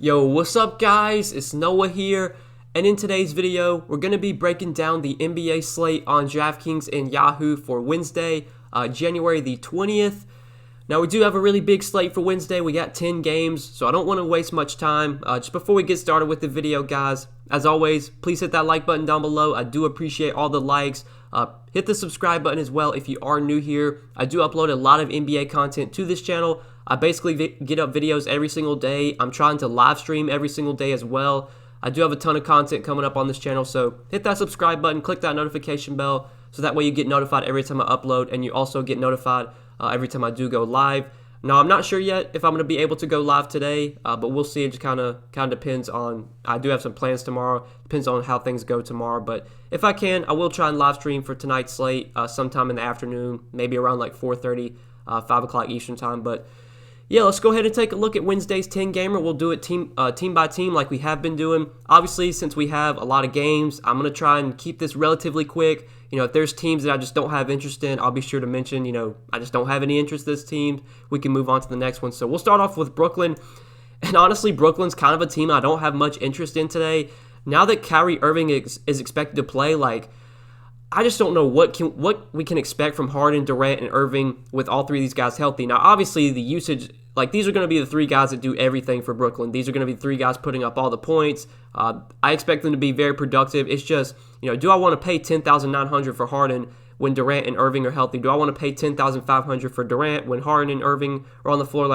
Yo, what's up guys? It's Noah here, and in today's video, we're going to be breaking down the NBA slate on Draftkings and Yahoo for Wednesday, January the 20th. Now, we do have a really big slate for Wednesday. We got 10 games, so I don't want to waste much time. Just before we get started with the video, guys, as always, please hit that like button down below. I do appreciate all the likes. Hit the subscribe button as well if you are new here. I do upload a lot of NBA content to this channel. I basically get up videos every single day. I'm trying to live stream every single day as well. I do have a ton of content coming up on this channel, so hit that subscribe button, click that notification bell, so that way you get notified every time I upload, and you also get notified every time I do go live. Now, I'm not sure yet if I'm going to be able to go live today, but we'll see. It just kind of depends on, I do have some plans tomorrow. Depends on how things go tomorrow, but if I can, I will try and live stream for tonight's slate sometime in the afternoon, maybe around like 4:30, 5 o'clock Eastern time, but yeah, let's go ahead and take a look at Wednesday's 10-gamer. We'll do it team by team like we have been doing. Obviously, since we have a lot of games, I'm going to try and keep this relatively quick. You know, if there's teams that I just don't have interest in, I'll be sure to mention, you know, I just don't have any interest in this team. We can move on to the next one. So we'll start off with Brooklyn. And honestly, Brooklyn's kind of a team I don't have much interest in today. Now that Kyrie Irving is expected to play, I just don't know what we can expect from Harden, Durant, and Irving with all three of these guys healthy. Now, obviously, the usage, these are going to be the three guys that do everything for Brooklyn. These are going to be the three guys putting up all the points. I expect them to be very productive. It's just, you know, do I want to pay $10,900 for Harden when Durant and Irving are healthy? Do I want to pay $10,500 for Durant when Harden and Irving are on the floor?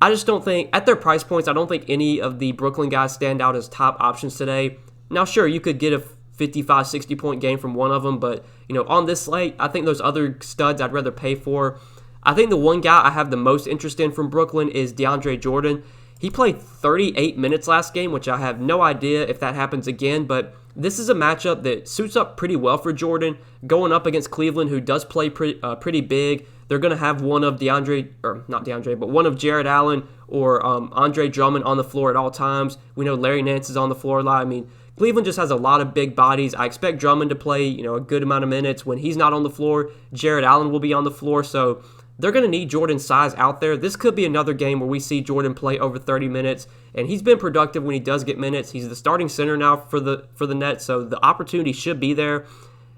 I just don't think, at their price points, I don't think any of the Brooklyn guys stand out as top options today. Now, sure, you could get a 55, 60-point game from one of them, but, you know, on this slate, I think those other studs I'd rather pay for. I think the one guy I have the most interest in from Brooklyn is DeAndre Jordan. He played 38 minutes last game, which I have no idea if that happens again, but this is a matchup that suits up pretty well for Jordan. Going up against Cleveland, who does play pretty big, they're going to have one of one of Jared Allen or Andre Drummond on the floor at all times. We know Larry Nance is on the floor a lot. I mean, Cleveland just has a lot of big bodies. I expect Drummond to play, you know, a good amount of minutes. When he's not on the floor, Jared Allen will be on the floor, so they're going to need Jordan's size out there. This could be another game where we see Jordan play over 30 minutes, and he's been productive when he does get minutes. He's the starting center now for the Nets, so the opportunity should be there.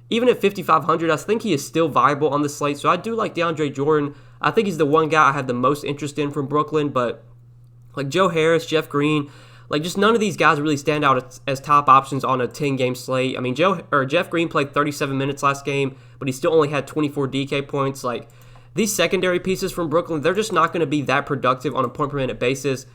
Even at 5,500, I think he is still viable on the slate, so I do like DeAndre Jordan. I think he's the one guy I have the most interest in from Brooklyn, but like Joe Harris, Jeff Green, just none of these guys really stand out as top options on a 10-game slate. I mean, Jeff Green played 37 minutes last game, but he still only had 24 DK points. These secondary pieces from Brooklyn, they're just not going to be that productive on a point-per-minute basis,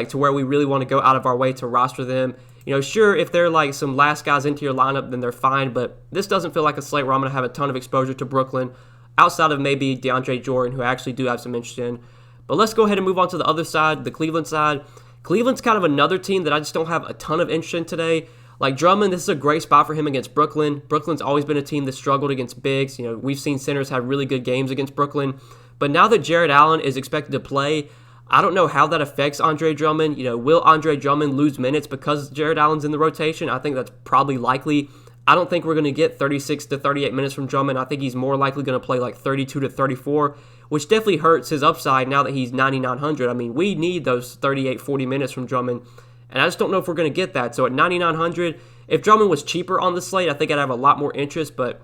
to where we really want to go out of our way to roster them. You know, sure, if they're some last guys into your lineup, then they're fine, but this doesn't feel like a slate where I'm going to have a ton of exposure to Brooklyn, outside of maybe DeAndre Jordan, who I actually do have some interest in. But let's go ahead and move on to the other side, the Cleveland side. Cleveland's kind of another team that I just don't have a ton of interest in today. Drummond, this is a great spot for him against Brooklyn. Brooklyn's always been a team that struggled against bigs. You know, we've seen centers have really good games against Brooklyn. But now that Jared Allen is expected to play, I don't know how that affects Andre Drummond. You know, will Andre Drummond lose minutes because Jared Allen's in the rotation? I think that's probably likely. I don't think we're going to get 36 to 38 minutes from Drummond. I think he's more likely going to play 32 to 34, which definitely hurts his upside now that he's 9,900. I mean, we need those 38, 40 minutes from Drummond, and I just don't know if we're going to get that. So at 9,900, if Drummond was cheaper on the slate, I think I'd have a lot more interest, but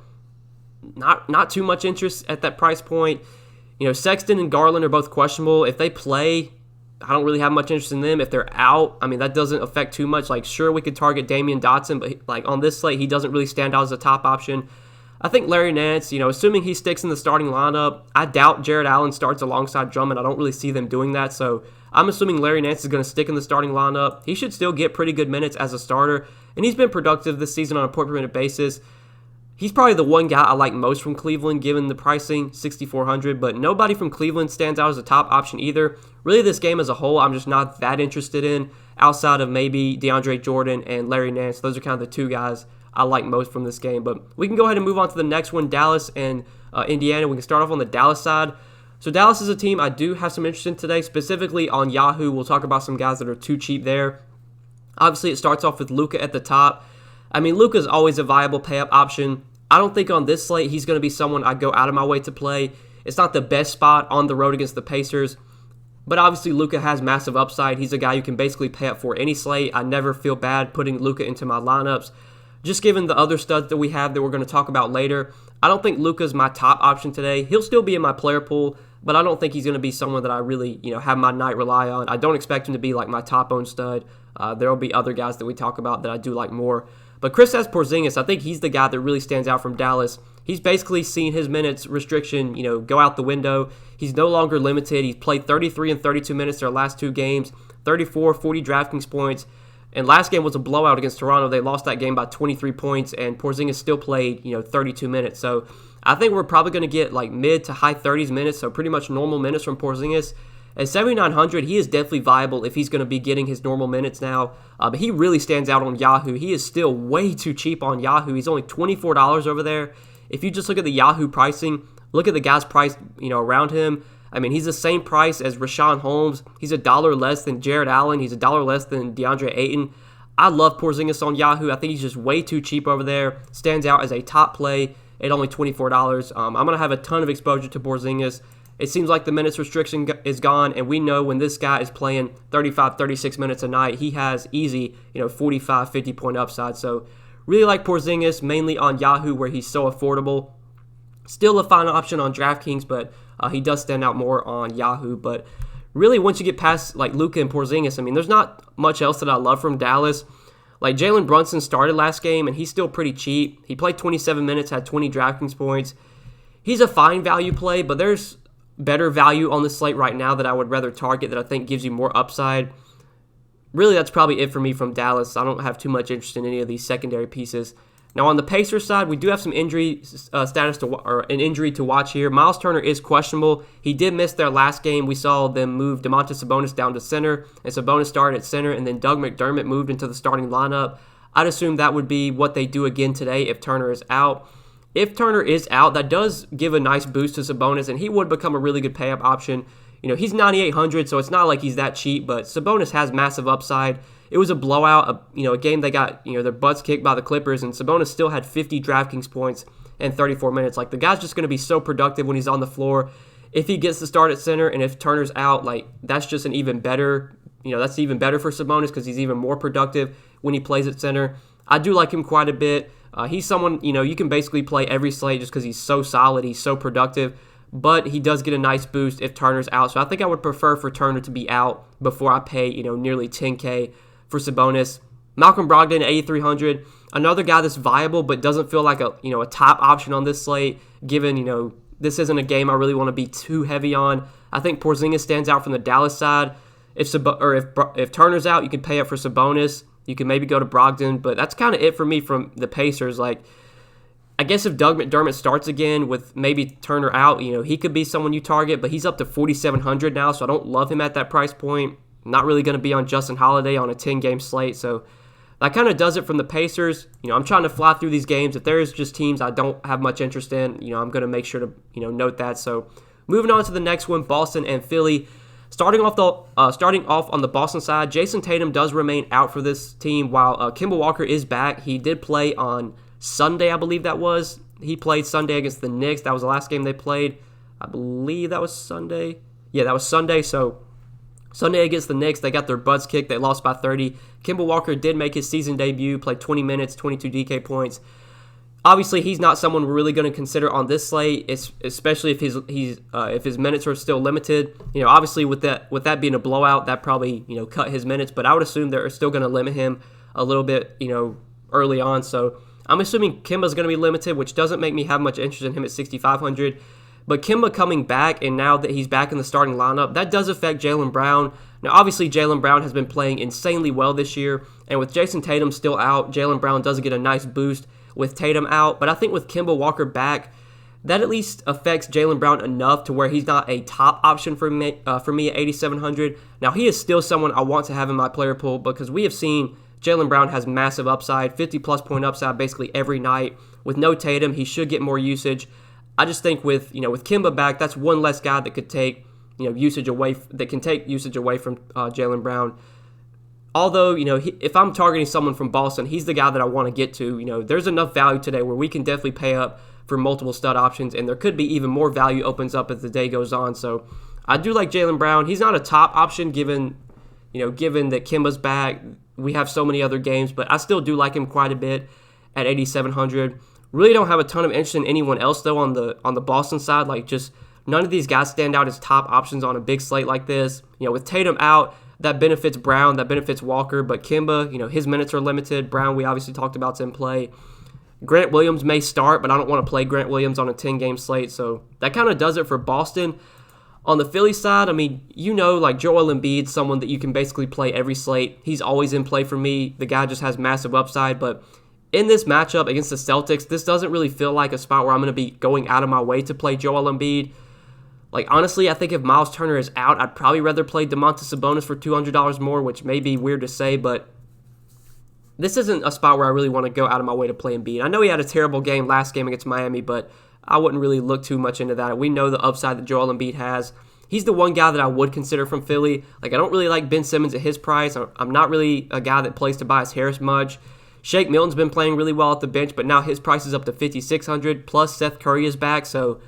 not too much interest at that price point. You know, Sexton and Garland are both questionable. If they play, I don't really have much interest in them. If they're out, I mean, that doesn't affect too much. Sure, we could target Damian Dotson, but on this slate, he doesn't really stand out as a top option. I think Larry Nance, you know, assuming he sticks in the starting lineup, I doubt Jared Allen starts alongside Drummond. I don't really see them doing that, so I'm assuming Larry Nance is going to stick in the starting lineup. He should still get pretty good minutes as a starter, and he's been productive this season on a point-per-minute basis. He's probably the one guy I like most from Cleveland, given the pricing, 6,400, but nobody from Cleveland stands out as a top option either. Really, this game as a whole, I'm just not that interested in, outside of maybe DeAndre Jordan and Larry Nance. Those are kind of the two guys I like most from this game. But we can go ahead and move on to the next one, Dallas and Indiana. We can start off on the Dallas side. So Dallas is a team I do have some interest in today, specifically on Yahoo. We'll talk about some guys that are too cheap there. Obviously, it starts off with Luka at the top. I mean, Luka's always a viable pay-up option. I don't think on this slate he's going to be someone I go out of my way to play. It's not the best spot on the road against the Pacers. But obviously, Luka has massive upside. He's a guy you can basically pay up for any slate. I never feel bad putting Luka into my lineups. Just given the other studs that we have that we're going to talk about later, I don't think Luka's my top option today. He'll still be in my player pool, but I don't think he's going to be someone that I really, have my night rely on. I don't expect him to be like my top owned stud. There will be other guys that we talk about that I do like more. But Kristaps Porzingis, I think he's the guy that really stands out from Dallas. He's basically seen his minutes restriction, go out the window. He's no longer limited. He's played 33 and 32 minutes their last 2 games, 34, 40 Draftkings points. And last game was a blowout against Toronto. They lost that game by 23 points, and Porzingis still played, 32 minutes. So I think we're probably going to get like mid to high 30s minutes, so pretty much normal minutes from Porzingis. At 7,900, he is definitely viable if he's going to be getting his normal minutes now. But he really stands out on Yahoo. He is still way too cheap on Yahoo. He's only $24 over there. If you just look at the Yahoo pricing, look at the guys priced, around him. I mean, he's the same price as Rashawn Holmes. He's $1 less than Jared Allen. He's $1 less than DeAndre Ayton. I love Porzingis on Yahoo. I think he's just way too cheap over there. Stands out as a top play at only $24. I'm going to have a ton of exposure to Porzingis. It seems like the minutes restriction is gone, and we know when this guy is playing 35, 36 minutes a night, he has easy, 45, 50-point upside. So really like Porzingis, mainly on Yahoo where he's so affordable. Still a fine option on DraftKings, but he does stand out more on Yahoo. But really, once you get past like Luka and Porzingis, I mean, there's not much else that I love from Dallas. Like Jalen Brunson started last game, and he's still pretty cheap. He played 27 minutes, had 20 DraftKings points. He's a fine value play, but there's better value on the slate right now that I would rather target that I think gives you more upside. Really, that's probably it for me from Dallas. I don't have too much interest in any of these secondary pieces. Now, on the Pacers side, we do have some injury status or an injury to watch here. Miles Turner is questionable. He did miss their last game. We saw them move Domantas Sabonis down to center, and Sabonis started at center, and then Doug McDermott moved into the starting lineup. I'd assume that would be what they do again today if Turner is out. If Turner is out, that does give a nice boost to Sabonis, and he would become a really good pay-up option. He's 9,800, so it's not like he's that cheap, but Sabonis has massive upside. It was a blowout, a game they got, their butts kicked by the Clippers, and Sabonis still had 50 DraftKings points in 34 minutes. Like, the guy's just going to be so productive when he's on the floor. If he gets to start at center, and if Turner's out, like, that's just an even better, that's even better for Sabonis because he's even more productive when he plays at center. I do like him quite a bit. He's someone, you can basically play every slate just because he's so solid, he's so productive, but he does get a nice boost if Turner's out. So I think I would prefer for Turner to be out before I pay, nearly $10K for Sabonis. Malcolm Brogdon at 8,300, another guy that's viable but doesn't feel like a top option on this slate, given, this isn't a game I really want to be too heavy on. I think Porzingis stands out from the Dallas side. If Turner's out, you can pay up for Sabonis. You can maybe go to Brogdon, but that's kind of it for me from the Pacers. Like, I guess if Doug McDermott starts again with maybe Turner out, he could be someone you target, but he's up to 4,700 now, so I don't love him at that price point. Not really going to be on Justin Holiday on a 10-game slate, so that kind of does it from the Pacers. I'm trying to fly through these games. If there's just teams I don't have much interest in, I'm going to make sure to, note that. So moving on to the next one, Boston and Philly. Starting off on the Boston side, Jason Tatum does remain out for this team while Kemba Walker is back. He did play on Sunday, I believe that was. He played Sunday against the Knicks. That was the last game they played. I believe that was Sunday. Yeah, that was Sunday. So Sunday against the Knicks, they got their butts kicked. They lost by 30. Kemba Walker did make his season debut, played 20 minutes, 22 DK points. Obviously, he's not someone we're really going to consider on this slate, especially if his minutes are still limited. Obviously with that being a blowout, that probably cut his minutes. But I would assume they're still going to limit him a little bit early on. So I'm assuming Kemba's going to be limited, which doesn't make me have much interest in him at 6,500. But Kemba coming back, and now that he's back in the starting lineup, that does affect Jaylen Brown. Now, obviously, Jaylen Brown has been playing insanely well this year, and with Jason Tatum still out, Jaylen Brown does get a nice boost with Tatum out. But I think with Kemba Walker back, that at least affects Jaylen Brown enough to where he's not a top option for me at 8,700. Now, he is still someone I want to have in my player pool because we have seen Jaylen Brown has massive upside, 50-plus point upside basically every night. With no Tatum, he should get more usage. I just think with Kemba back, that's one less guy that could take usage away from Jaylen Brown. Although if I'm targeting someone from Boston, he's the guy that I want to get to. There's enough value today where we can definitely pay up for multiple stud options, and there could be even more value opens up as the day goes on. So I do like Jaylen Brown. He's not a top option given that Kemba's back. We have so many other games, but I still do like him quite a bit at 8,700. Really don't have a ton of interest in anyone else though on the Boston side. Like, just none of these guys stand out as top options on a big slate like this. With Tatum out, that benefits Brown, that benefits Walker, but Kemba, his minutes are limited. Brown, we obviously talked about, is in play. Grant Williams may start, but I don't want to play Grant Williams on a 10-game slate, so that kind of does it for Boston. On the Philly side, like Joel Embiid, someone that you can basically play every slate. He's always in play for me. The guy just has massive upside, but in this matchup against the Celtics, this doesn't really feel like a spot where I'm going to be going out of my way to play Joel Embiid. Like, honestly, I think if Miles Turner is out, I'd probably rather play Domantas Sabonis for $200 more, which may be weird to say, but this isn't a spot where I really want to go out of my way to play Embiid. I know he had a terrible game last game against Miami, but I wouldn't really look too much into that. We know the upside that Joel Embiid has. He's the one guy that I would consider from Philly. Like, I don't really like Ben Simmons at his price. I'm not really a guy that plays Tobias Harris much. Shake Milton's been playing really well at the bench, but now his price is up to $5,600, plus Seth Curry is back, so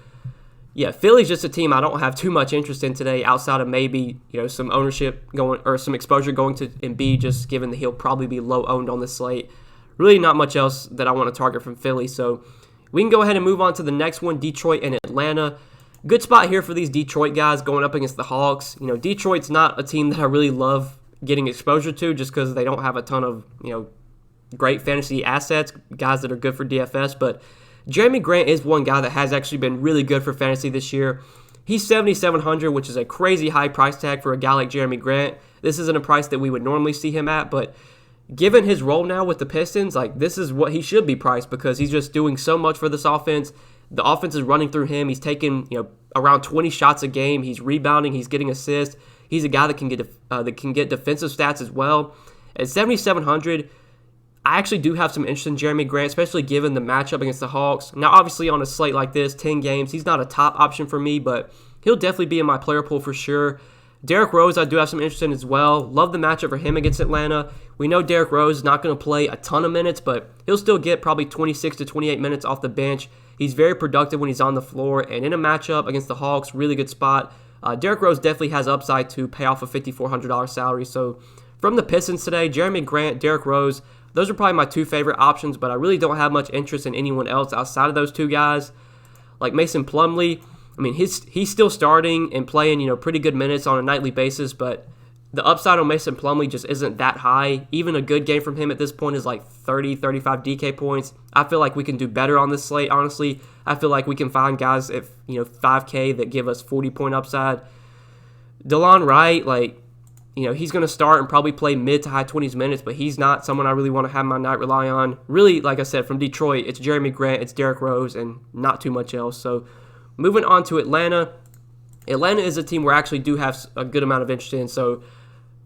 yeah, Philly's just a team I don't have too much interest in today outside of maybe, some ownership going or some exposure going to Embiid, just given that he'll probably be low owned on this slate. Really not much else that I want to target from Philly. So we can go ahead and move on to the next one, Detroit and Atlanta. Good spot here for these Detroit guys going up against the Hawks. Detroit's not a team that I really love getting exposure to just because they don't have a ton of, great fantasy assets, guys that are good for DFS, but Jeremy Grant is one guy that has actually been really good for fantasy this year. He's 7,700, which is a crazy high price tag for a guy like Jeremy Grant. This isn't a price that we would normally see him at, but given his role now with the Pistons, like, this is what he should be priced because he's just doing so much for this offense. The offense is running through him. He's taking, around 20 shots a game. He's rebounding. He's getting assists. He's a guy that can get defensive stats as well. At 7,700, I actually do have some interest in Jeremy Grant, especially given the matchup against the Hawks. Now, obviously, on a slate like this, 10 games, he's not a top option for me, but he'll definitely be in my player pool for sure. Derrick Rose, I do have some interest in as well. Love the matchup for him against Atlanta. We know Derrick Rose is not going to play a ton of minutes, but he'll still get probably 26 to 28 minutes off the bench. He's very productive when he's on the floor, and in a matchup against the Hawks, really good spot. Derrick Rose definitely has upside to pay off a $5,400 salary. So from the Pistons today, Jeremy Grant, Derrick Rose, those are probably my two favorite options, but I really don't have much interest in anyone else outside of those two guys. Like Mason Plumlee, he's still starting and playing, pretty good minutes on a nightly basis, but the upside on Mason Plumlee just isn't that high. Even a good game from him at this point is like 30, 35 DK points. I feel like we can do better on this slate, honestly. I feel like we can find guys at, 5K that give us 40-point upside. DeLon Wright, he's going to start and probably play mid to high 20s minutes, but he's not someone I really want to have my night rely on. Really, like I said, from Detroit, it's Jeremy Grant, it's Derrick Rose, and not too much else. So moving on to Atlanta. Atlanta is a team where I actually do have a good amount of interest in. So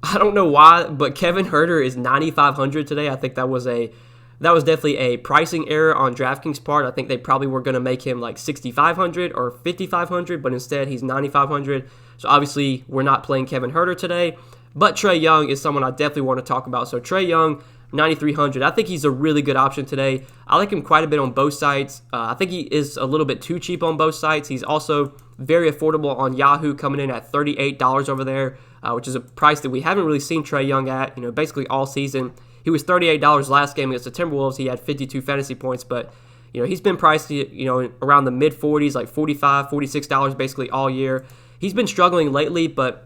I don't know why, but Kevin Huerter is 9,500 today. I think that was definitely a pricing error on DraftKings' part. I think they probably were going to make him like 6,500 or 5,500, but instead he's 9,500. So obviously we're not playing Kevin Huerter today. But Trae Young is someone I definitely want to talk about. So Trae Young, 9,300. I think he's a really good option today. I like him quite a bit on both sites. I think he is a little bit too cheap on both sites. He's also very affordable on Yahoo, coming in at $38 over there, which is a price that we haven't really seen Trae Young at, basically all season. He was $38 last game against the Timberwolves. He had 52 fantasy points, but he's been priced around the mid 40s, like $45, $46 basically all year. He's been struggling lately, but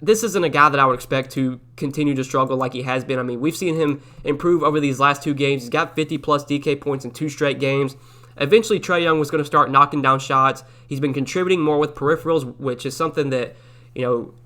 this isn't a guy that I would expect to continue to struggle like he has been. We've seen him improve over these last two games. He's got 50-plus DK points in 2 straight games. Eventually, Trae Young was going to start knocking down shots. He's been contributing more with peripherals, which is something that,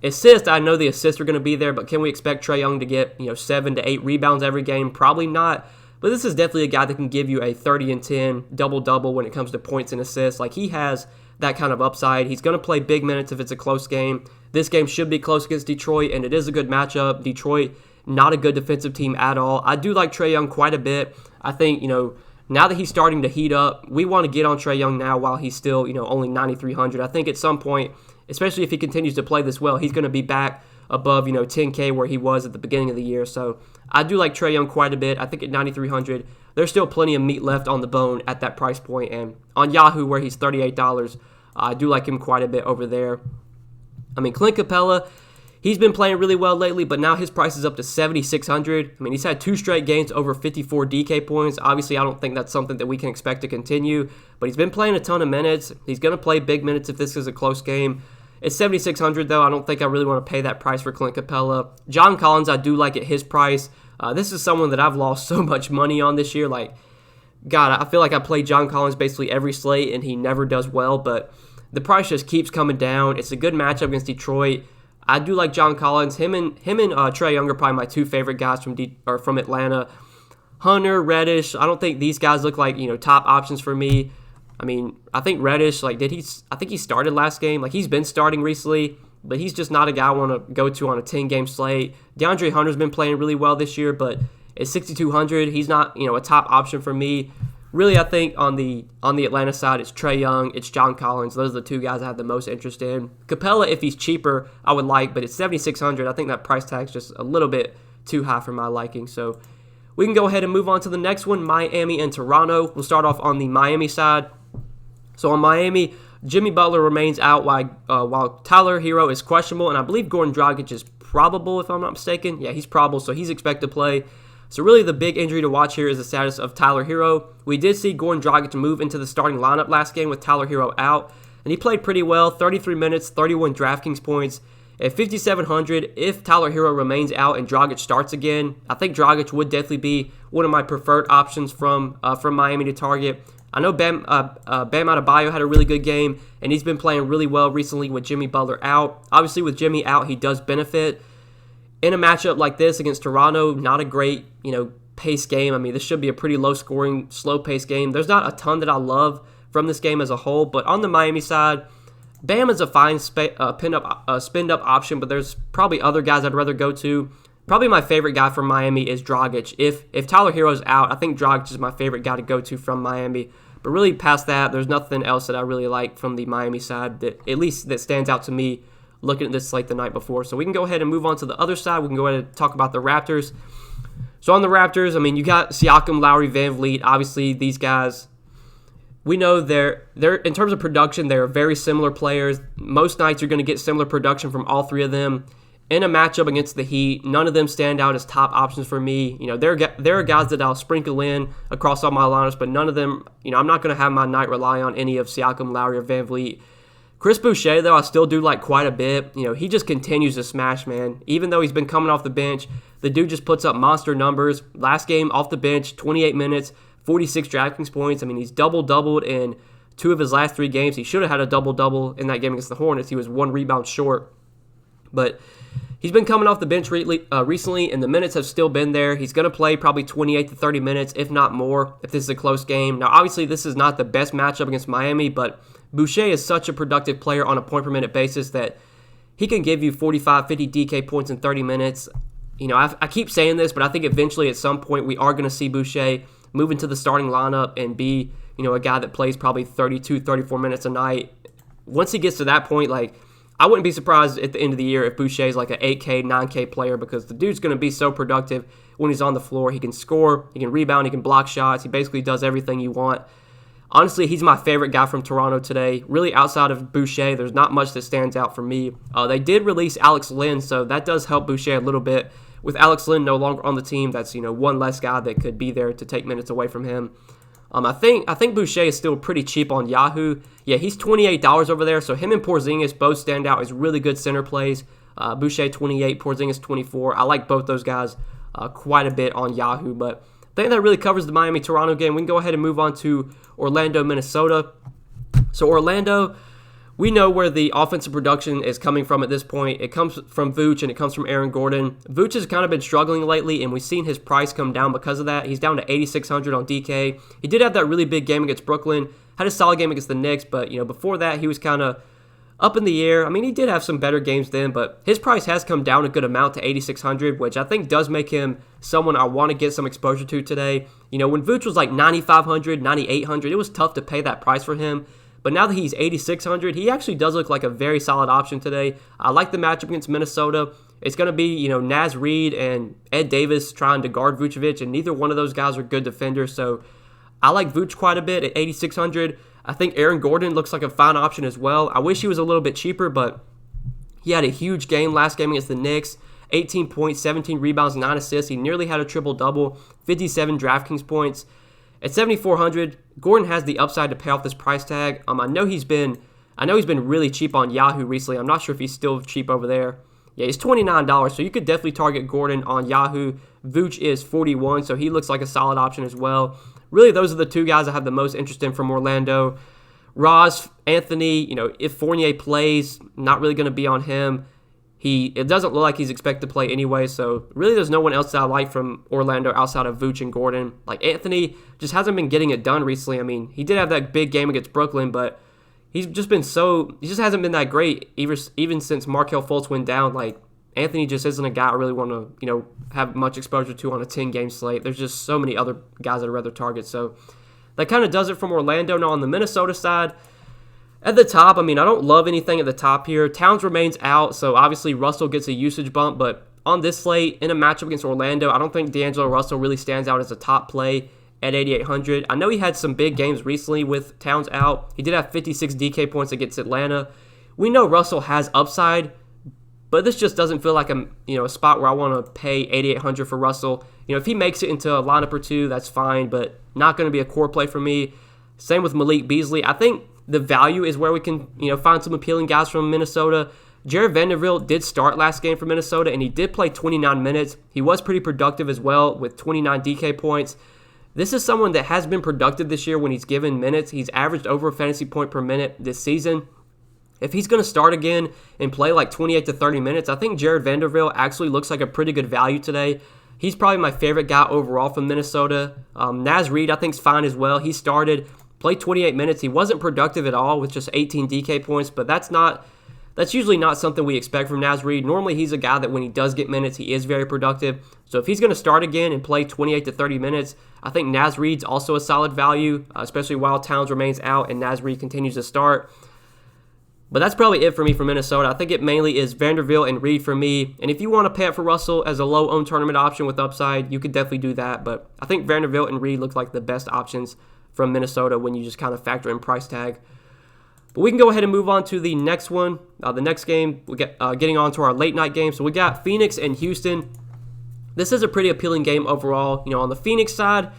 assists. I know the assists are going to be there, but can we expect Trae Young to get, 7 to 8 rebounds every game? Probably not. But this is definitely a guy that can give you a 30 and 10 double-double when it comes to points and assists. Like, he has that kind of upside. He's going to play big minutes if it's a close game. This game should be close against Detroit, and it is a good matchup. Detroit, not a good defensive team at all. I do like Trae Young quite a bit. I think, now that he's starting to heat up, we want to get on Trae Young now while he's still, only 9,300. I think at some point, especially if he continues to play this well, he's going to be back above, 10K where he was at the beginning of the year. So I do like Trae Young quite a bit. I think at 9,300, there's still plenty of meat left on the bone at that price point. And on Yahoo, where he's $38, I do like him quite a bit over there. I mean, Clint Capella, he's been playing really well lately, but now his price is up to 7,600. I mean, he's had 2 straight games over 54 DK points. Obviously, I don't think that's something that we can expect to continue, but he's been playing a ton of minutes. He's going to play big minutes if this is a close game. It's 7,600 though. I don't think I really want to pay that price for Clint Capella. John Collins, I do like at his price. This is someone that I've lost so much money on this year. Like, God, I feel like I play John Collins basically every slate, and he never does well, but the price just keeps coming down. It's a good matchup against Detroit. I do like John Collins. Him and Trae Young are probably my 2 favorite guys from Atlanta. Hunter, Reddish, I don't think these guys look like, top options for me. I mean, I think Reddish, I think he started last game. Like, he's been starting recently, but he's just not a guy I want to go to on a 10-game slate. DeAndre Hunter's been playing really well this year, but at 6,200, he's not, a top option for me. Really, I think on the Atlanta side, it's Trae Young, it's John Collins. Those are the 2 guys I have the most interest in. Capella, if he's cheaper, I would like, but at 7,600, I think that price tag's just a little bit too high for my liking. So we can go ahead and move on to the next one, Miami and Toronto. We'll start off on the Miami side. So on Miami, Jimmy Butler remains out while Tyler Hero is questionable, and I believe Goran Dragic is probable, if I'm not mistaken. Yeah, he's probable, so he's expected to play. So really the big injury to watch here is the status of Tyler Hero. We did see Goran Dragic move into the starting lineup last game with Tyler Hero out, and he played pretty well, 33 minutes, 31 Draftkings points. At 5,700, if Tyler Hero remains out and Dragic starts again, I think Dragic would definitely be one of my preferred options from Miami to target. I know Bam Adebayo had a really good game, and he's been playing really well recently with Jimmy Butler out. Obviously, with Jimmy out, he does benefit. In a matchup like this against Toronto, not a great, pace game. I mean, this should be a pretty low-scoring, slow-paced game. There's not a ton that I love from this game as a whole, but on the Miami side, Bam is a fine spin-up option, but there's probably other guys I'd rather go to. Probably my favorite guy from Miami is Dragic. If Tyler Hero's out, I think Dragic is my favorite guy to go to from Miami. But really past that, there's nothing else that I really like from the Miami side that at least that stands out to me looking at this slate the night before. So we can go ahead and move on to the other side. We can go ahead and talk about the Raptors. So on the Raptors, I mean, you got Siakam, Lowry, Van Vliet. Obviously, these guys, we know they're in terms of production, they're very similar players. Most nights you're going to get similar production from all 3 of them. In a matchup against the Heat, none of them stand out as top options for me. There are guys that I'll sprinkle in across all my lineups, but none of them, I'm not going to have my night rely on any of Siakam, Lowry, or Van Vliet. Chris Boucher, though, I still do like quite a bit. He just continues to smash, man. Even though he's been coming off the bench, the dude just puts up monster numbers. Last game off the bench, 28 minutes, 46 Draftkings points. I mean, he's doubled in 2 of his last 3 games. He should have had a double-double in that game against the Hornets. He was 1 rebound short. But he's been coming off the bench recently, and the minutes have still been there. He's going to play probably 28 to 30 minutes, if not more, if this is a close game. Now, obviously, this is not the best matchup against Miami, but Boucher is such a productive player on a point-per-minute basis that he can give you 45, 50 DK points in 30 minutes. I keep saying this, but I think eventually at some point we are going to see Boucher move into the starting lineup and be, a guy that plays probably 32, 34 minutes a night. Once he gets to that point, I wouldn't be surprised at the end of the year if Boucher is like an 8K, 9K player because the dude's going to be so productive when he's on the floor. He can score, he can rebound, he can block shots. He basically does everything you want. Honestly, he's my favorite guy from Toronto today. Really, outside of Boucher, there's not much that stands out for me. They did release Alex Len, so that does help Boucher a little bit. With Alex Len no longer on the team, that's one less guy that could be there to take minutes away from him. I think Boucher is still pretty cheap on Yahoo. Yeah, he's $28 over there, so him and Porzingis both stand out as really good center plays. Boucher 28, Porzingis 24. I like both those guys quite a bit on Yahoo, but I think that really covers the Miami-Toronto game. We can go ahead and move on to Orlando, Minnesota. So Orlando, we know where the offensive production is coming from at this point. It comes from Vooch and it comes from Aaron Gordon. Vooch has kind of been struggling lately, and we've seen his price come down because of that. He's down to 8,600 on DK. He did have that really big game against Brooklyn, had a solid game against the Knicks, but before that he was kind of up in the air. I mean, he did have some better games then, but his price has come down a good amount to 8,600, which I think does make him someone I want to get some exposure to today. When Vooch was like 9,500, 9,800, it was tough to pay that price for him. But now that he's 8,600, he actually does look like a very solid option today. I like the matchup against Minnesota. It's going to be, Naz Reid and Ed Davis trying to guard Vucevic, and neither one of those guys are good defenders. So I like Vooch quite a bit at 8,600. I think Aaron Gordon looks like a fine option as well. I wish he was a little bit cheaper, but He had a huge game last game against the Knicks. 18 points, 17 rebounds, 9 assists. He nearly had a triple-double, 57 DraftKings points. At 7,400, Gordon has the upside to pay off this price tag. I know he's been really cheap on Yahoo recently. I'm not sure if he's still cheap over there. Yeah, he's $29, so you could definitely target Gordon on Yahoo. Vooch is 41, so he looks like a solid option as well. Really, those are the two guys I have the most interest in from Orlando. Ross, Anthony, if Fournier plays, not really going to be on him. It doesn't look like he's expected to play anyway, so really there's no one else that I like from Orlando outside of Vooch and Gordon. Like, Anthony just hasn't been getting it done recently. I mean, he did have that big game against Brooklyn, but he just hasn't been that great even since Markelle Fultz went down. Like, Anthony just isn't a guy I really want to, have much exposure to on a 10-game slate. There's just so many other guys I'd rather target. So that kind of does it from Orlando. Now on the Minnesota side, at the top, I don't love anything at the top here. Towns remains out, so obviously Russell gets a usage bump, but on this slate, in a matchup against Orlando, I don't think D'Angelo Russell really stands out as a top play at 8,800. I know he had some big games recently with Towns out. He did have 56 DK points against Atlanta. We know Russell has upside, but this just doesn't feel like a spot where I want to pay 8,800 for Russell. If he makes it into a lineup or two, that's fine, but not going to be a core play for me. Same with Malik Beasley. I think the value is where we can, find some appealing guys from Minnesota. Jared Vanderbilt did start last game for Minnesota, and he did play 29 minutes. He was pretty productive as well with 29 DK points. This is someone that has been productive this year when he's given minutes. He's averaged over a fantasy point per minute this season. If he's going to start again and play like 28 to 30 minutes, I think Jared Vanderbilt actually looks like a pretty good value today. He's probably my favorite guy overall from Minnesota. Naz Reid, I think, is fine as well. He started, played 28 minutes. He wasn't productive at all with just 18 DK points, but that's usually not something we expect from Naz Reid. Normally, he's a guy that when he does get minutes, he is very productive. So if he's going to start again and play 28 to 30 minutes, I think Naz Reid's also a solid value, especially while Towns remains out and Naz Reid continues to start. But that's probably it for me for Minnesota. I think it mainly is Vanderbilt and Reid for me. And if you want to pay up for Russell as a low-owned tournament option with upside, you could definitely do that. But I think Vanderbilt and Reid look like the best options from Minnesota when you just kind of factor in price tag. But we can go ahead and move on to the next one. The next game, we get getting on to our late night game. So we got Phoenix and Houston. This is a pretty appealing game overall. On the Phoenix side,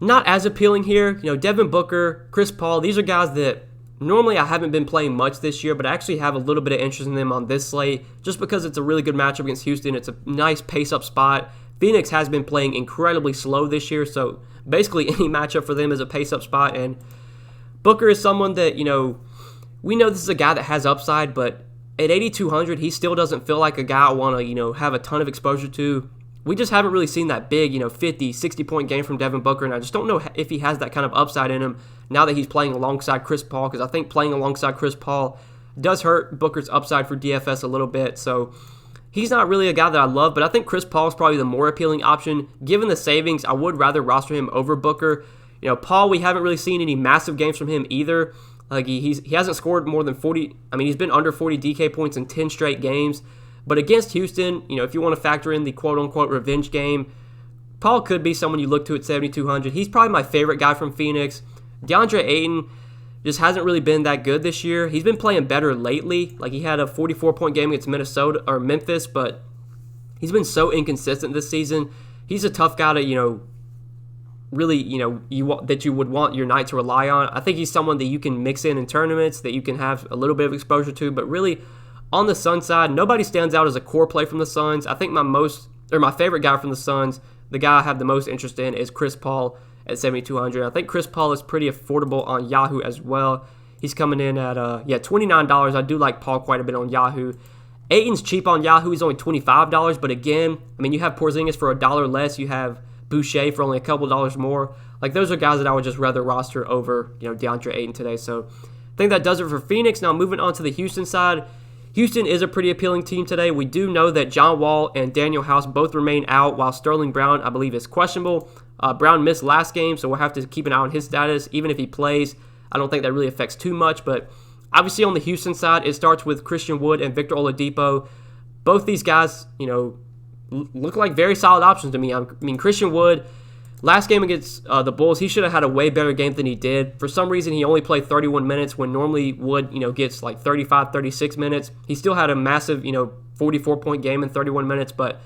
not as appealing here. Devin Booker, Chris Paul, these are guys that normally I haven't been playing much this year, but I actually have a little bit of interest in them on this slate just because it's a really good matchup against Houston. It's a nice pace-up spot. Phoenix has been playing incredibly slow this year, so basically any matchup for them is a pace-up spot. And Booker is someone that, we know this is a guy that has upside, but at 8,200, he still doesn't feel like a guy I want to, have a ton of exposure to. We just haven't really seen that big, 50, 60-point game from Devin Booker, and I just don't know if he has that kind of upside in him now that he's playing alongside Chris Paul, because I think playing alongside Chris Paul does hurt Booker's upside for DFS a little bit. So he's not really a guy that I love, but I think Chris Paul is probably the more appealing option. Given the savings, I would rather roster him over Booker. Paul, we haven't really seen any massive games from him either. Like he hasn't scored more than 40. He's been under 40 DK points in 10 straight games. But against Houston, if you want to factor in the quote-unquote revenge game, Paul could be someone you look to at 7,200. He's probably my favorite guy from Phoenix. DeAndre Ayton just hasn't really been that good this year. He's been playing better lately. Like, he had a 44-point game against Memphis, but he's been so inconsistent this season. He's a tough guy to, really, that you would want your night to rely on. I think he's someone that you can mix in tournaments, that you can have a little bit of exposure to, but really, on the Suns side, nobody stands out as a core play from the Suns. I think my favorite guy from the Suns, the guy I have the most interest in, is Chris Paul at 7,200. I think Chris Paul is pretty affordable on Yahoo as well. He's coming in at $29. I do like Paul quite a bit on Yahoo. Ayton's cheap on Yahoo. He's only $25, but again, you have Porzingis for $1 less. You have Boucher for only a couple dollars more. Like, those are guys that I would just rather roster over, DeAndre Ayton today. So I think that does it for Phoenix. Now moving on to the Houston side. Houston is a pretty appealing team today. We do know that John Wall and Daniel House both remain out, while Sterling Brown, I believe, is questionable. Brown missed last game, so we'll have to keep an eye on his status. Even if he plays, I don't think that really affects too much. But obviously on the Houston side, it starts with Christian Wood and Victor Oladipo. Both these guys, look like very solid options to me. Christian Wood, Last game against the Bulls, he should have had a way better game than he did. For some reason, he only played 31 minutes when normally Wood, gets like 35, 36 minutes. He still had a massive, 44-point game in 31 minutes, but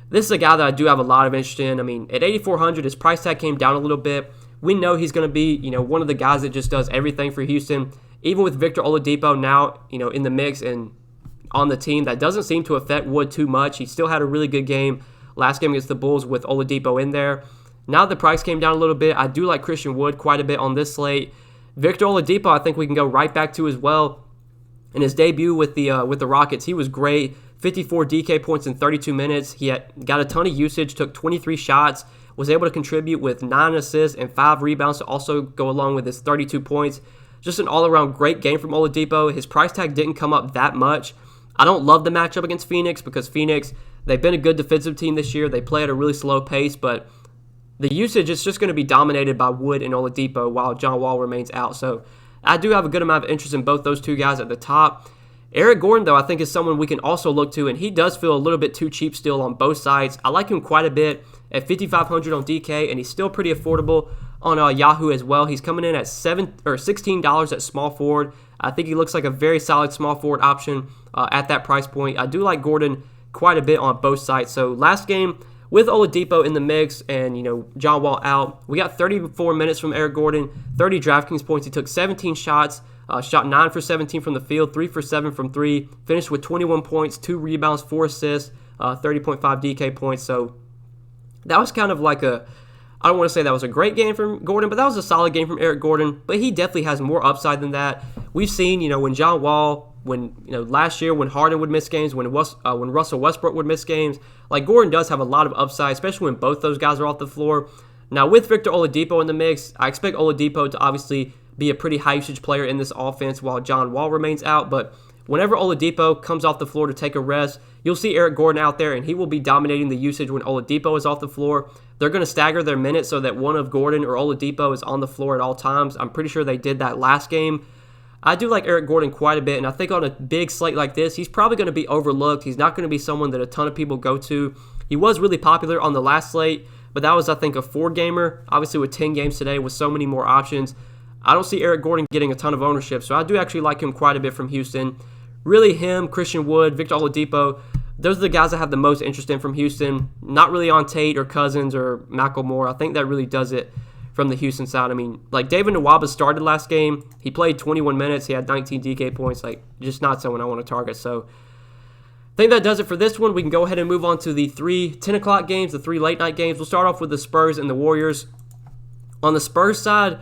this is a guy that I do have a lot of interest in. I mean, at 8,400, his price tag came down a little bit. We know he's going to be, one of the guys that just does everything for Houston. Even with Victor Oladipo now, in the mix and on the team, that doesn't seem to affect Wood too much. He still had a really good game last game against the Bulls with Oladipo in there. Now the price came down a little bit. I do like Christian Wood quite a bit on this slate. Victor Oladipo, I think we can go right back to as well. In his debut with the Rockets, he was great. 54 DK points in 32 minutes. He got a ton of usage, took 23 shots, was able to contribute with 9 assists and 5 rebounds to also go along with his 32 points. Just an all-around great game from Oladipo. His price tag didn't come up that much. I don't love the matchup against Phoenix because Phoenix, they've been a good defensive team this year. They play at a really slow pace, but the usage is just going to be dominated by Wood and Oladipo while John Wall remains out. So I do have a good amount of interest in both those two guys at the top. Eric Gordon, though, I think is someone we can also look to, and he does feel a little bit too cheap still on both sides. I like him quite a bit at 5,500 on DK, and he's still pretty affordable on Yahoo as well. He's coming in at $16 at small forward. I think he looks like a very solid small forward option at that price point. I do like Gordon quite a bit on both sides. So last game, with Oladipo in the mix and, John Wall out, we got 34 minutes from Eric Gordon, 30 DraftKings points. He took 17 shots, shot 9 for 17 from the field, 3 for 7 from 3, finished with 21 points, 2 rebounds, 4 assists, 30.5 DK points. So that was kind of like I don't want to say that was a great game from Gordon, but that was a solid game from Eric Gordon. But he definitely has more upside than that. We've seen, when John Wall, last year when Harden would miss games, when Russell Westbrook would miss games, like Gordon does have a lot of upside, especially when both those guys are off the floor. Now with Victor Oladipo in the mix, I expect Oladipo to obviously be a pretty high usage player in this offense while John Wall remains out. But whenever Oladipo comes off the floor to take a rest, you'll see Eric Gordon out there, and he will be dominating the usage when Oladipo is off the floor. They're going to stagger their minutes so that one of Gordon or Oladipo is on the floor at all times. I'm pretty sure they did that last game. I do like Eric Gordon quite a bit, and I think on a big slate like this, he's probably going to be overlooked. He's not going to be someone that a ton of people go to. He was really popular on the last slate, but that was, I think, a 4-gamer. Obviously, with 10 games today, with so many more options, I don't see Eric Gordon getting a ton of ownership, so I do actually like him quite a bit from Houston. Really him, Christian Wood, Victor Oladipo, those are the guys I have the most interest in from Houston. Not really on Tate or Cousins or McElmore. I think that really does it from the Houston side. I mean, like David Nwaba started last game. He played 21 minutes. He had 19 DK points. Like, just not someone I want to target. So I think that does it for this one. We can go ahead and move on to the 3 10 o'clock games, the 3 late night games. We'll start off with the Spurs and the Warriors. On the Spurs side,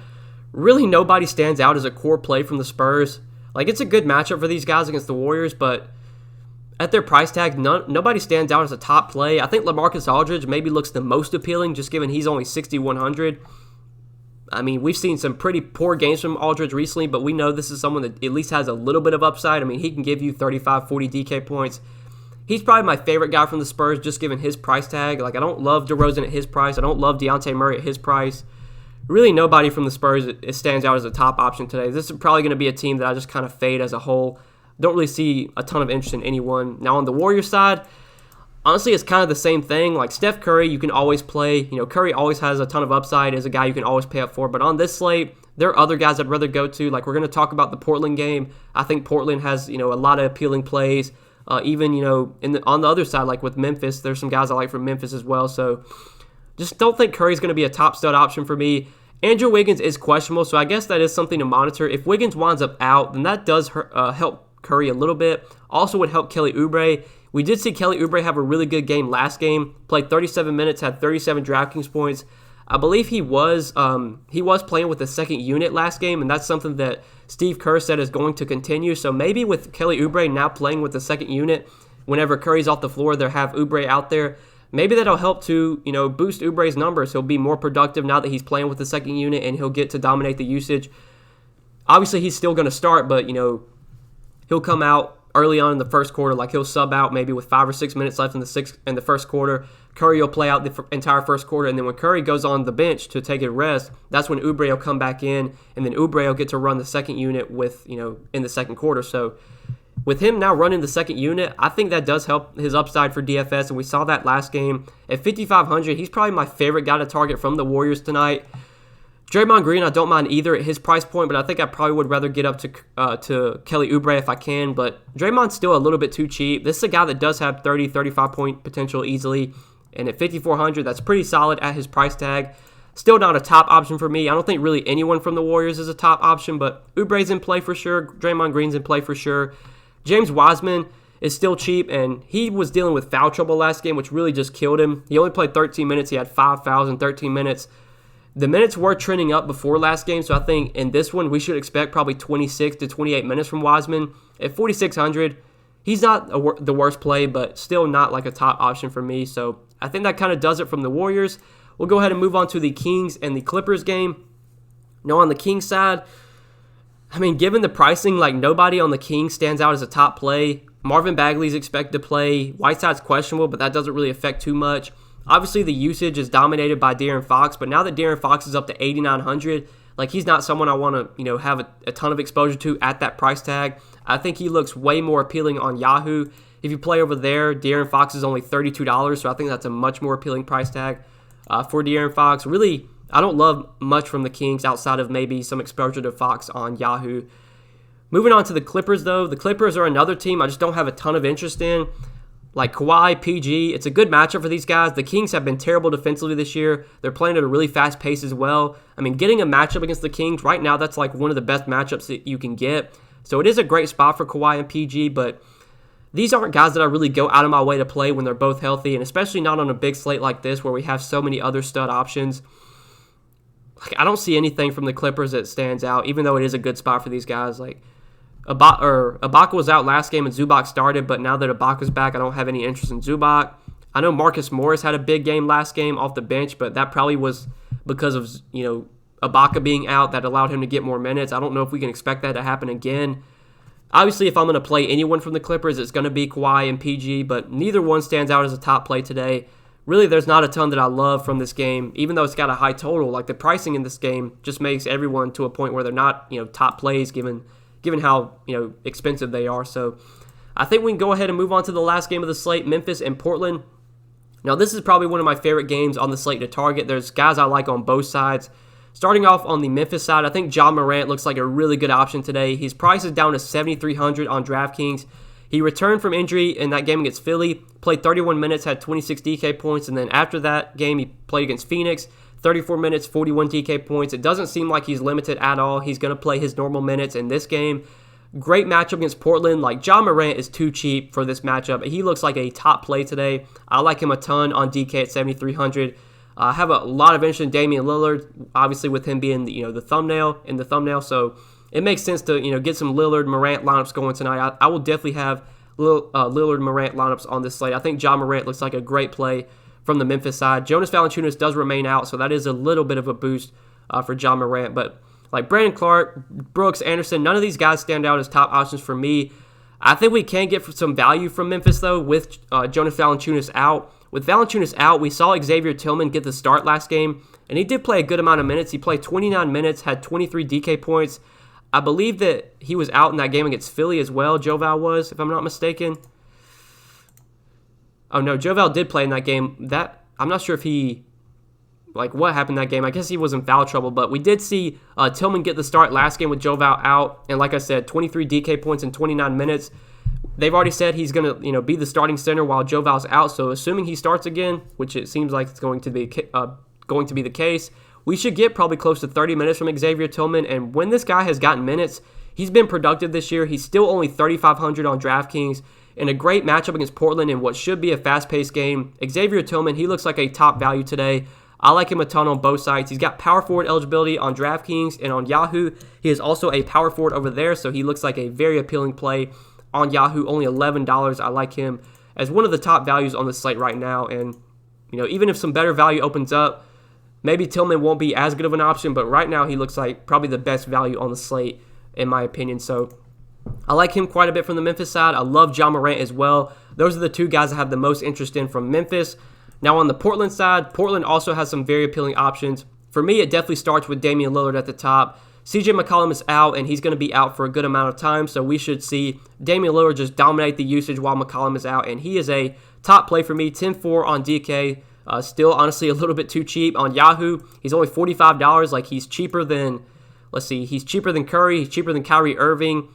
really nobody stands out as a core play from the Spurs. Like, it's a good matchup for these guys against the Warriors, but at their price tag, nobody stands out as a top play. I think LaMarcus Aldridge maybe looks the most appealing, just given he's only 6,100. I mean, we've seen some pretty poor games from Aldridge recently, but we know this is someone that at least has a little bit of upside. I mean, he can give you 35, 40 DK points. He's probably my favorite guy from the Spurs, just given his price tag. Like, I don't love DeRozan at his price. I don't love Dejounte Murray at his price. Really, nobody from the Spurs stands out as a top option today. This is probably going to be a team that I just kind of fade as a whole. Don't really see a ton of interest in anyone. Now, on the Warriors side, honestly, it's kind of the same thing. Like, Steph Curry, you can always play. Curry always has a ton of upside as a guy you can always pay up for. But on this slate, there are other guys I'd rather go to. Like, we're going to talk about the Portland game. I think Portland has, a lot of appealing plays. Even, on the other side, like with Memphis, there's some guys I like from Memphis as well. So just don't think Curry's going to be a top stud option for me. Andrew Wiggins is questionable, so I guess that is something to monitor. If Wiggins winds up out, then that does help Curry a little bit. Also would help Kelly Oubre. We did see Kelly Oubre have a really good game last game. Played 37 minutes, had 37 DraftKings points. I believe he was playing with the second unit last game, and that's something that Steve Kerr said is going to continue. So maybe with Kelly Oubre now playing with the second unit, whenever Curry's off the floor, they'll have Oubre out there. Maybe that'll help to, boost Oubre's numbers. He'll be more productive now that he's playing with the second unit, and he'll get to dominate the usage. Obviously, he's still going to start, but, he'll come out early on in the first quarter. Like, he'll sub out maybe with 5 or 6 minutes left in the first quarter. Curry will play out the entire first quarter, and then when Curry goes on the bench to take a rest, that's when Oubre will come back in, and then Oubre will get to run the second unit with, in the second quarter. So with him now running the second unit, I think that does help his upside for DFS, and we saw that last game. At 5,500, he's probably my favorite guy to target from the Warriors tonight. Draymond Green, I don't mind either at his price point, but I think I probably would rather get up to Kelly Oubre if I can. But Draymond's still a little bit too cheap. This is a guy that does have 30, 35-point potential easily, and at 5,400, that's pretty solid at his price tag. Still not a top option for me. I don't think really anyone from the Warriors is a top option, but Oubre's in play for sure. Draymond Green's in play for sure. James Wiseman is still cheap, and he was dealing with foul trouble last game, which really just killed him. He only played 13 minutes. He had 5 fouls in 13 minutes. The minutes were trending up before last game, so I think in this one we should expect probably 26 to 28 minutes from Wiseman. At 4,600, he's not the worst play, but still not like a top option for me. So I think that kind of does it from the Warriors. We'll go ahead and move on to the Kings and the Clippers game. Now on the Kings side, I mean, given the pricing, like nobody on the Kings stands out as a top play. Marvin Bagley's expected to play. Whiteside's questionable, but that doesn't really affect too much. Obviously, the usage is dominated by De'Aaron Fox, but now that De'Aaron Fox is up to 8,900, like he's not someone I want to, have a ton of exposure to at that price tag. I think he looks way more appealing on Yahoo. If you play over there, De'Aaron Fox is only $32, so I think that's a much more appealing price tag for De'Aaron Fox. Really, I don't love much from the Kings outside of maybe some exposure to Fox on Yahoo. Moving on to the Clippers, though. The Clippers are another team I just don't have a ton of interest in. Like Kawhi, PG, it's a good matchup for these guys. The Kings have been terrible defensively this year. They're playing at a really fast pace as well. I mean, getting a matchup against the Kings right now, that's like one of the best matchups that you can get. So it is a great spot for Kawhi and PG, but these aren't guys that I really go out of my way to play when they're both healthy, and especially not on a big slate like this where we have so many other stud options. Like, I don't see anything from the Clippers that stands out, even though it is a good spot for these guys. Like Ibaka was out last game and Zubac started, but now that Ibaka's back, I don't have any interest in Zubac. I know Marcus Morris had a big game last game off the bench, but that probably was because of Ibaka being out that allowed him to get more minutes. I don't know if we can expect that to happen again. Obviously, if I'm going to play anyone from the Clippers, it's going to be Kawhi and PG, but neither one stands out as a top play today. Really, there's not a ton that I love from this game, even though it's got a high total. Like, the pricing in this game just makes everyone to a point where they're not, top plays given how, expensive they are. So I think we can go ahead and move on to the last game of the slate, Memphis and Portland. Now, this is probably one of my favorite games on the slate to target. There's guys I like on both sides. Starting off on the Memphis side, I think Ja Morant looks like a really good option today. His price is down to $7,300 on Draftkings. He returned from injury in that game against Philly, played 31 minutes, had 26 DK points, and then after that game, he played against Phoenix, 34 minutes, 41 DK points. It doesn't seem like he's limited at all. He's going to play his normal minutes in this game. Great matchup against Portland. Like, Ja Morant is too cheap for this matchup. He looks like a top play today. I like him a ton on DK at 7,300. I have a lot of interest in Damian Lillard, obviously with him being the thumbnail. So it makes sense to get some Lillard Morant lineups going tonight. I will definitely have Lillard Morant lineups on this slate. I think Ja Morant looks like a great play from the Memphis side. Jonas Valanciunas does remain out, so that is a little bit of a boost for Ja Morant. But like Brandon Clark, Brooks, Anderson, none of these guys stand out as top options for me. I think we can get some value from Memphis, though, with Jonas Valanciunas out. With Valanciunas out, we saw Xavier Tillman get the start last game, and he did play a good amount of minutes. He played 29 minutes, had 23 DK points. I believe that he was out in that game against Philly as well, Joe Val was, if I'm not mistaken. Oh, no, Joe Val did play in that game. I'm not sure if what happened in that game. I guess he was in foul trouble, but we did see Tillman get the start last game with Joe Val out, and like I said, 23 DK points in 29 minutes. They've already said he's going to, be the starting center while Joe Val's out. So assuming he starts again, which it seems like it's going to be the case, we should get probably close to 30 minutes from Xavier Tillman. And when this guy has gotten minutes, he's been productive this year. He's still only 3,500 on DraftKings in a great matchup against Portland in what should be a fast-paced game. Xavier Tillman, he looks like a top value today. I like him a ton on both sides. He's got power forward eligibility on DraftKings and on Yahoo. He is also a power forward over there, so he looks like a very appealing play on Yahoo, only $11. I like him as one of the top values on the slate right now. And, even if some better value opens up, maybe Tillman won't be as good of an option, but right now he looks like probably the best value on the slate, in my opinion. So I like him quite a bit from the Memphis side. I love Ja Morant as well. Those are the two guys I have the most interest in from Memphis. Now on the Portland side, Portland also has some very appealing options. For me, it definitely starts with Damian Lillard at the top. CJ McCollum is out, and he's going to be out for a good amount of time, so we should see Damian Lillard just dominate the usage while McCollum is out, and he is a top play for me, 10-4 on DK. Still, honestly, a little bit too cheap on Yahoo. He's only $45. Like, he's cheaper than, let's see, he's cheaper than Curry. He's cheaper than Kyrie Irving.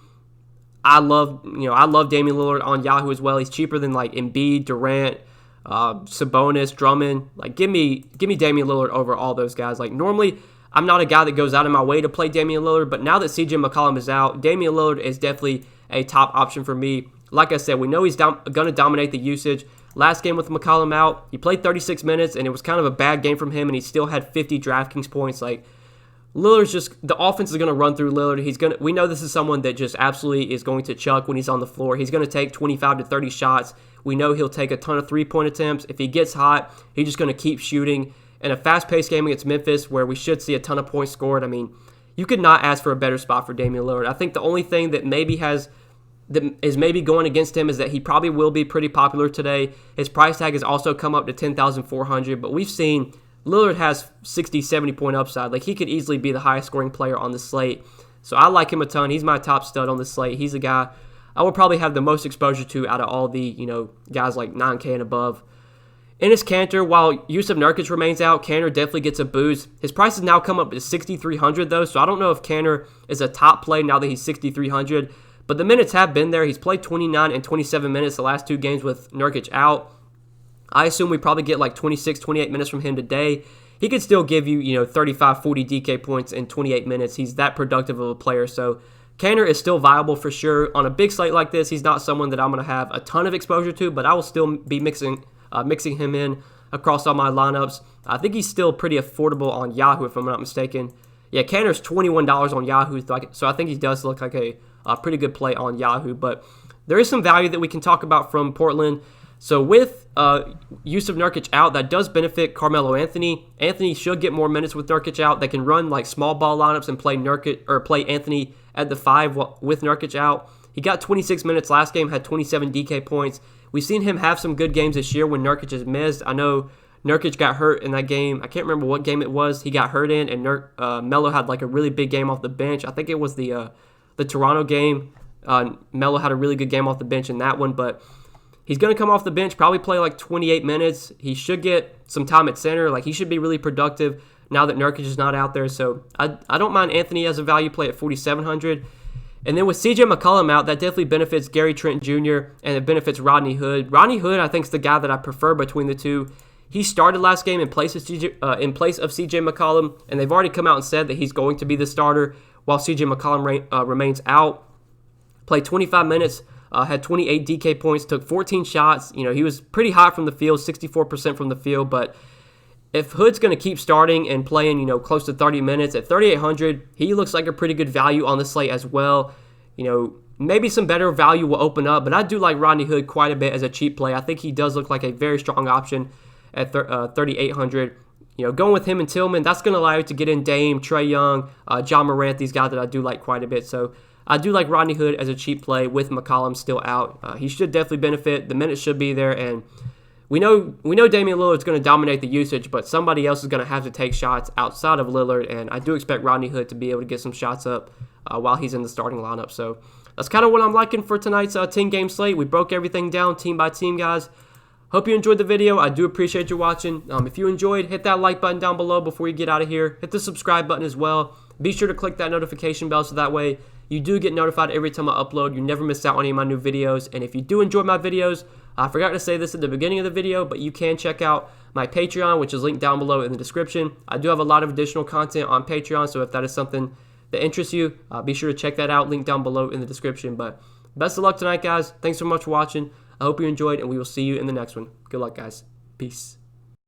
I love Damian Lillard on Yahoo as well. He's cheaper than, like, Embiid, Durant, Sabonis, Drummond. Like, give me Damian Lillard over all those guys. Like, normally, I'm not a guy that goes out of my way to play Damian Lillard, but now that CJ McCollum is out, Damian Lillard is definitely a top option for me. Like I said, we know he's going to dominate the usage. Last game with McCollum out, he played 36 minutes, and it was kind of a bad game from him, and he still had 50 Draftkings points. Like, Lillard's just, the offense is going to run through Lillard. We know this is someone that just absolutely is going to chuck when he's on the floor. He's going to take 25 to 30 shots. We know he'll take a ton of three-point attempts. If he gets hot, he's just going to keep shooting. In a fast-paced game against Memphis, where we should see a ton of points scored, I mean, you could not ask for a better spot for Damian Lillard. I think the only thing that is maybe going against him is that he probably will be pretty popular today. His price tag has also come up to $10,400, but we've seen Lillard has 60, 70-point upside. Like, he could easily be the highest-scoring player on the slate. So I like him a ton. He's my top stud on the slate. He's a guy I will probably have the most exposure to out of all the, guys like 9K and above. Enes Kanter, while Yusuf Nurkic remains out, Kanter definitely gets a boost. His price has now come up to $6,300 though, so I don't know if Kanter is a top play now that he's $6,300. But the minutes have been there. He's played 29 and 27 minutes the last two games with Nurkic out. I assume we probably get like 26, 28 minutes from him today. He could still give you, 35, 40 DK points in 28 minutes. He's that productive of a player. So Kanter is still viable for sure. On a big slate like this, he's not someone that I'm going to have a ton of exposure to, but I will still be mixing him in across all my lineups. I think he's still pretty affordable on Yahoo, if I'm not mistaken. Yeah, Kanter's $21 on Yahoo, so I think he does look like a pretty good play on Yahoo. But there is some value that we can talk about from Portland. So with Yusuf Nurkic out, that does benefit Carmelo Anthony. Anthony should get more minutes with Nurkic out. They can run like small ball lineups and play Anthony at the 5 with Nurkic out. He got 26 minutes last game, had 27 DK points. We've seen him have some good games this year when Nurkic has missed. I know Nurkic got hurt in that game. I can't remember what game it was he got hurt in, and Melo had like a really big game off the bench. I think it was the Toronto game. Melo had a really good game off the bench in that one, but he's going to come off the bench, probably play like 28 minutes. He should get some time at center. Like, he should be really productive now that Nurkic is not out there. So I don't mind Anthony as a value play at $4,700. And then with CJ McCollum out, that definitely benefits Gary Trent Jr. and it benefits Rodney Hood. Rodney Hood, I think, is the guy that I prefer between the two. He started last game in place of CJ McCollum, and they've already come out and said that he's going to be the starter while CJ McCollum remains out. Played 25 minutes, had 28 DK points, took 14 shots. He was pretty hot from the field, 64% from the field, but if Hood's going to keep starting and playing, close to 30 minutes at $3,800, he looks like a pretty good value on the slate as well. Maybe some better value will open up, but I do like Rodney Hood quite a bit as a cheap play. I think he does look like a very strong option at $3,800. Going with him and Tillman, that's going to allow you to get in Dame, Trae Young, John Morant, these guys that I do like quite a bit. So I do like Rodney Hood as a cheap play with McCollum still out. He should definitely benefit. The minutes should be there, and we know Damian Lillard's going to dominate the usage, but somebody else is going to have to take shots outside of Lillard, and I do expect Rodney Hood to be able to get some shots up while he's in the starting lineup. So that's kind of what I'm liking for tonight's 10-game slate. We broke everything down team by team, guys. Hope you enjoyed the video. I do appreciate you watching. If you enjoyed, hit that like button down below before you get out of here. Hit the subscribe button as well. Be sure to click that notification bell so that way you do get notified every time I upload. You never miss out on any of my new videos. And if you do enjoy my videos, I forgot to say this at the beginning of the video, but you can check out my Patreon, which is linked down below in the description. I do have a lot of additional content on Patreon, so if that is something that interests you, be sure to check that out, linked down below in the description. But best of luck tonight, guys. Thanks so much for watching. I hope you enjoyed, and we will see you in the next one. Good luck, guys. Peace.